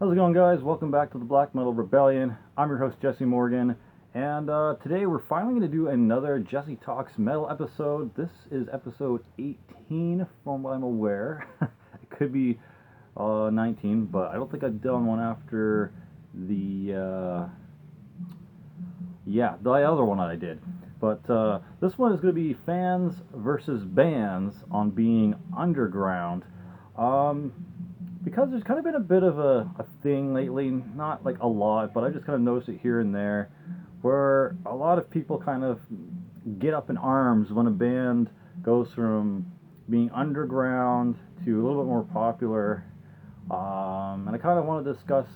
How's it going, guys? Welcome back to the Black Metal Rebellion. I'm your host, Jesse Morgan, and today we're finally going to do another Jesse Talks Metal episode. This is episode 18, from what I'm aware. It could be 19, but I don't think I've done one after the the other one that I did. But this one is going to be fans versus bands on being underground. Because there's kind of been a bit of a thing lately, not like a lot, but I just kind of noticed it here and there, where a lot of people kind of get up in arms when a band goes from being underground to a little bit more popular. And I kind of want to discuss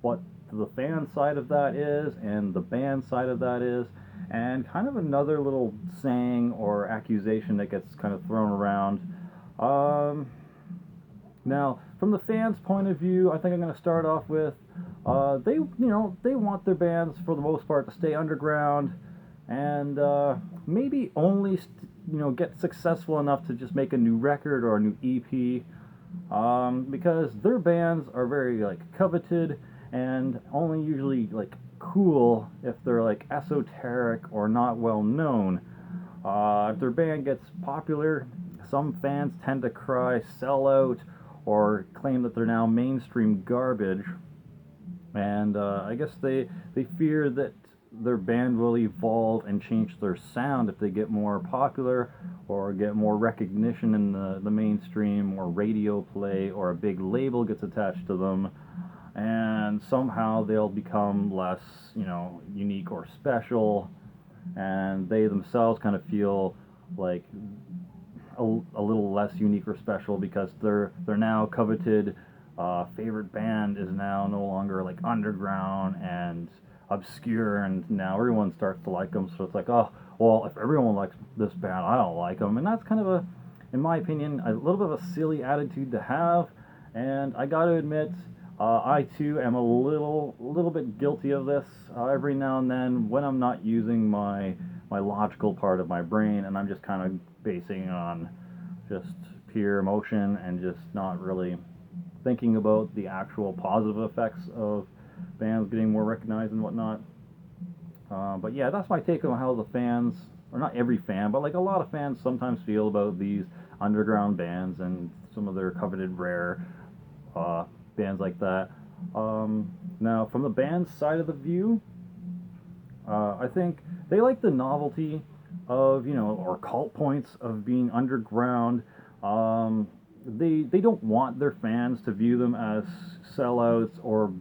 what the fan side of that is and the band side of that is, and kind of another little saying or accusation that gets kind of thrown around. Now, from the fans' point of view, I think I'm going to start off with they want their bands for the most part to stay underground and maybe only get successful enough to just make a new record or a new EP, because their bands are very coveted and only usually cool if they're esoteric or not well known. If their band gets popular, some fans tend to cry sell out or claim that they're now mainstream garbage, and I guess they fear that their band will evolve and change their sound if they get more popular or get more recognition in the mainstream, or radio play, or a big label gets attached to them, and somehow they'll become less unique or special, and they themselves kind of feel like a little less unique or special because they're now coveted. Favorite band is now no longer underground and obscure, and now everyone starts to like them. So it's like, oh well, if everyone likes this band, I don't like them, and that's kind of in my opinion, a little bit of a silly attitude to have. And I got to admit, I too am a little bit guilty of this every now and then when I'm not using my logical part of my brain, and I'm just kind of basing on just pure emotion and just not really thinking about the actual positive effects of bands getting more recognized and whatnot. But yeah, that's my take on how the fans, or not every fan, but a lot of fans sometimes feel about these underground bands and some of their coveted rare bands like that. Now, from the band's side of the view, I think they like the novelty of, or cult points of being underground. They don't want their fans to view them as sellouts or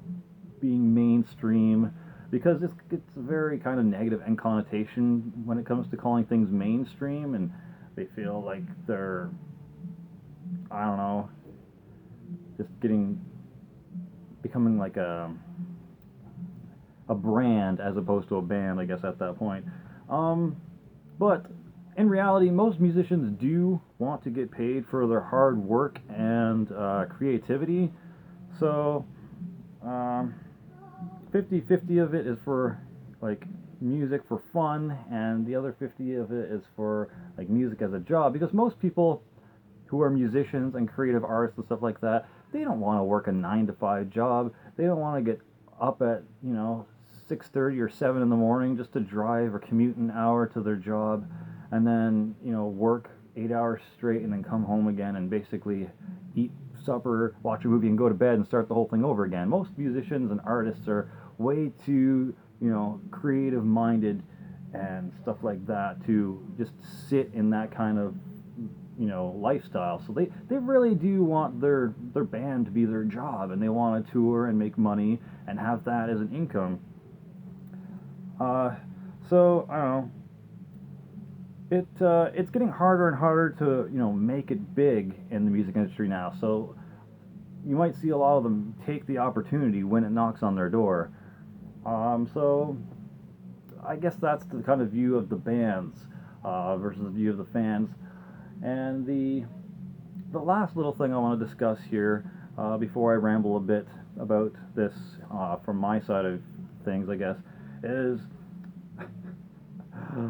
being mainstream, because it's a very kind of negative end connotation when it comes to calling things mainstream, and they feel like they're, I don't know, just becoming like a brand as opposed to a band, I guess, at that point. But in reality, most musicians do want to get paid for their hard work and creativity. So 50-50 of it is for music for fun, and the other 50 of it is for music as a job, because most people who are musicians and creative artists and stuff like that, they don't want to work a 9 to 5 job. They don't want to get up at 6:30 or 7 in the morning just to drive or commute an hour to their job, and then work 8 hours straight and then come home again and basically eat supper, watch a movie, and go to bed and start the whole thing over again. Most musicians and artists are way too creative minded and stuff like that to just sit in that kind of lifestyle. So they really do want their band to be their job, and they want to tour and make money and have that as an income. So I don't know. It's getting harder and harder to make it big in the music industry now. So you might see a lot of them take the opportunity when it knocks on their door. So I guess that's the kind of view of the bands versus the view of the fans. And the last little thing I want to discuss here, before I ramble a bit about this from my side of things, I guess, is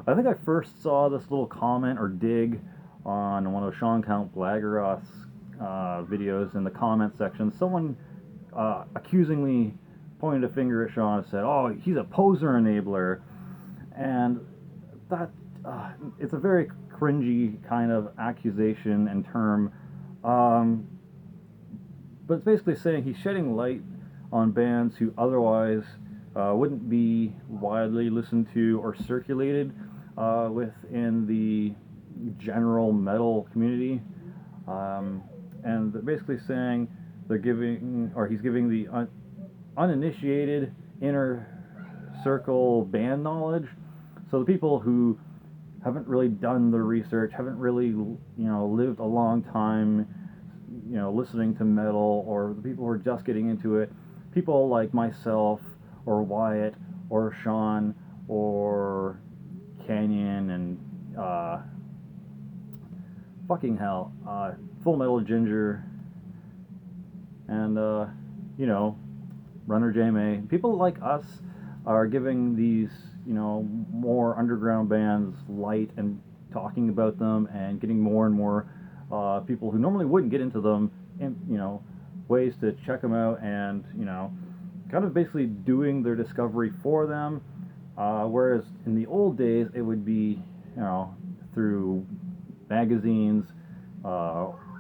I think I first saw this little comment or dig on one of Sean Count Blaggeroth's videos in the comment section. Someone accusingly pointed a finger at Sean and said, "Oh, he's a poser enabler," and that it's a very cringy kind of accusation and term. Um, but it's basically saying he's shedding light on bands who otherwise wouldn't be widely listened to or circulated within the general metal community. Um, and they're basically saying they're giving, or he's giving the uninitiated inner circle band knowledge. So the people who haven't really done the research, haven't really, lived a long time, listening to metal, or the people who are just getting into it, people like myself, or Wyatt, or Sean, or Canyon, and fucking hell, Full Metal Ginger, and Runner J May. People like us are giving these, more underground bands light and talking about them and getting more and more people who normally wouldn't get into them, in, ways to check them out and, kind of basically doing their discovery for them. Whereas in the old days, it would be, through magazines,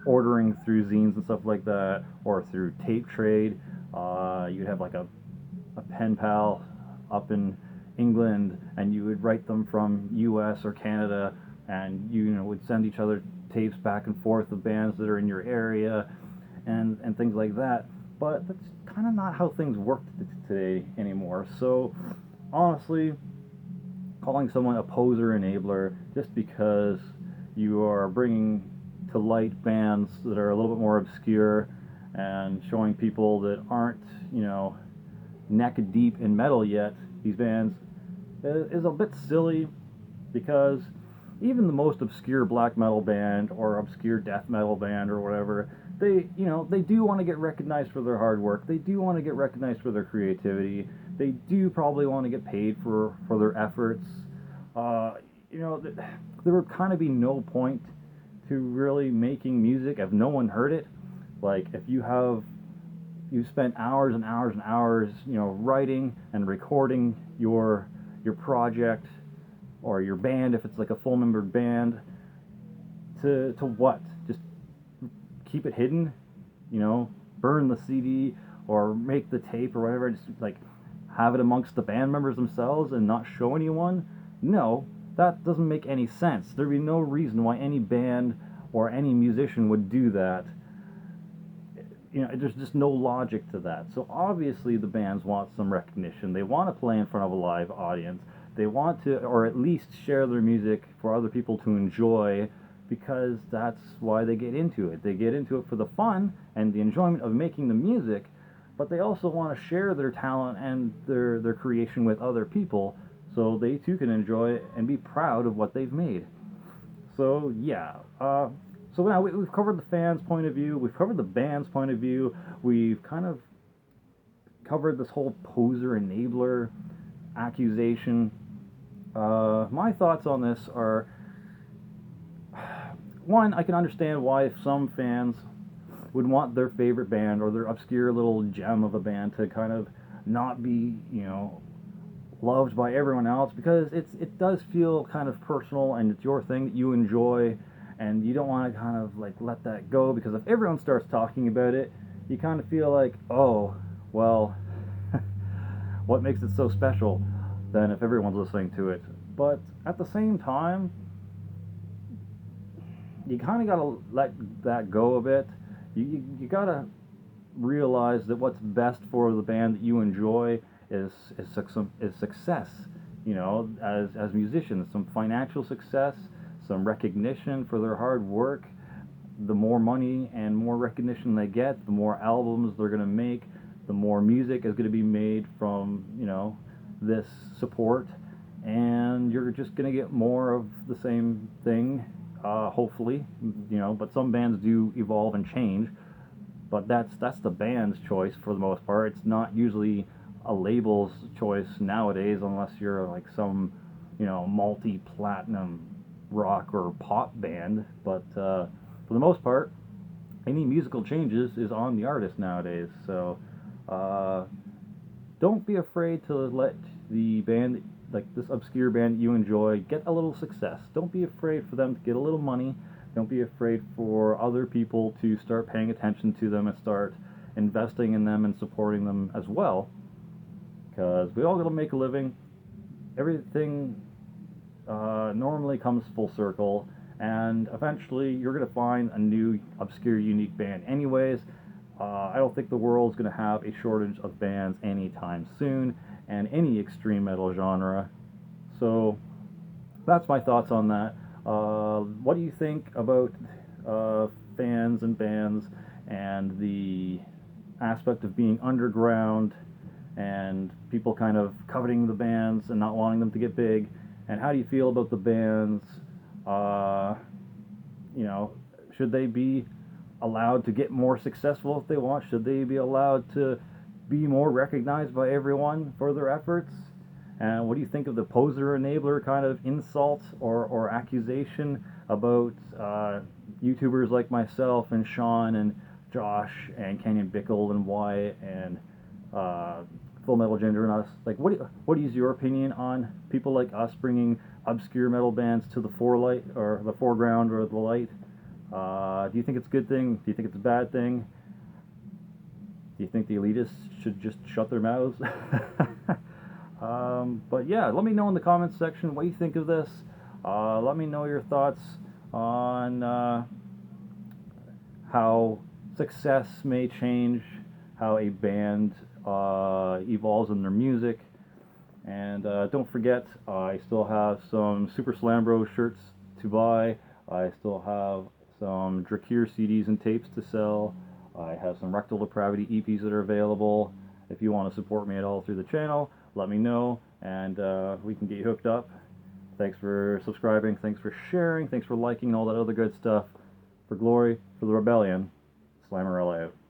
ordering through zines and stuff like that, or through tape trade. You'd have like a pen pal up in England, and you would write them from US or Canada, and you would send each other tapes back and forth of bands that are in your area, and things like that. But that's kind of not how things work today anymore. So honestly, calling someone a poser enabler just because you are bringing to light bands that are a little bit more obscure and showing people that aren't, neck deep in metal yet, these bands, is a bit silly, because even the most obscure black metal band or obscure death metal band or whatever, they do want to get recognized for their hard work. They do want to get recognized for their creativity. They do probably want to get paid for their efforts. There would kind of be no point to really making music if no one heard it. Like, if you spent hours and hours and hours, writing and recording your project, or your band, if it's like a full membered band, to what? Just keep it hidden, burn the CD or make the tape or whatever, just like have it amongst the band members themselves and not show anyone? No, that doesn't make any sense. There'd be no reason why any band or any musician would do that. There's just no logic to that. So obviously the bands want some recognition. They want to play in front of a live audience. They want to, or at least share their music for other people to enjoy, because that's why they get into it. They get into it for the fun and the enjoyment of making the music, but they also want to share their talent and their creation with other people, so they too can enjoy it and be proud of what they've made. So yeah, so now we've covered the fans' point of view, we've covered the band's point of view, we've kind of covered this whole poser enabler accusation. My thoughts on this are, one, I can understand why some fans would want their favorite band or their obscure little gem of a band to kind of not be, loved by everyone else, because it does feel kind of personal, and it's your thing that you enjoy, and you don't want to kind of like let that go, because if everyone starts talking about it, you kind of feel like, oh, well, what makes it so special then if everyone's listening to it? But at the same time, you kind of got to let that go a bit. You got to realize that what's best for the band that you enjoy is success, as musicians, some financial success, some recognition for their hard work. The more money and more recognition they get, the more albums they're going to make, the more music is going to be made from, this support, and you're just going to get more of the same thing, hopefully, but some bands do evolve and change, but that's the band's choice for the most part. It's not usually a label's choice nowadays, unless you're like some, multi-platinum rock or pop band, but for the most part, any musical changes is on the artist nowadays. So Don't be afraid to let the band, like this obscure band you enjoy, get a little success. Don't be afraid for them to get a little money. Don't be afraid for other people to start paying attention to them and start investing in them and supporting them as well. Because we all got to make a living. Everything normally comes full circle, and eventually you're going to find a new obscure unique band anyways. I don't think the world's going to have a shortage of bands anytime soon, and any extreme metal genre. So that's my thoughts on that. What do you think about fans and bands and the aspect of being underground and people kind of coveting the bands and not wanting them to get big? And how do you feel about the bands? Uh, you know, should they be allowed to get more successful if they want? Should they be allowed to be more recognized by everyone for their efforts? And what do you think of the poser enabler kind of insult or accusation about YouTubers like myself and Sean and Josh and Kenyon Bickle and Wyatt and Full Metal Ginger and us? Like, what is your opinion on people like us bringing obscure metal bands to the forelight or the foreground or the light? Do you think it's a good thing? Do you think it's a bad thing? Do you think the elitists should just shut their mouths? But yeah, let me know in the comments section what you think of this. Let me know your thoughts on how success may change, how a band evolves in their music. And don't forget, I still have some Super Slam Bros shirts to buy. I still have some Drakir CDs and tapes to sell. I have some Rectal Depravity EPs that are available. If you want to support me at all through the channel, let me know, and we can get you hooked up. Thanks for subscribing, thanks for sharing, thanks for liking, all that other good stuff. For glory, for the rebellion, Slammerella out.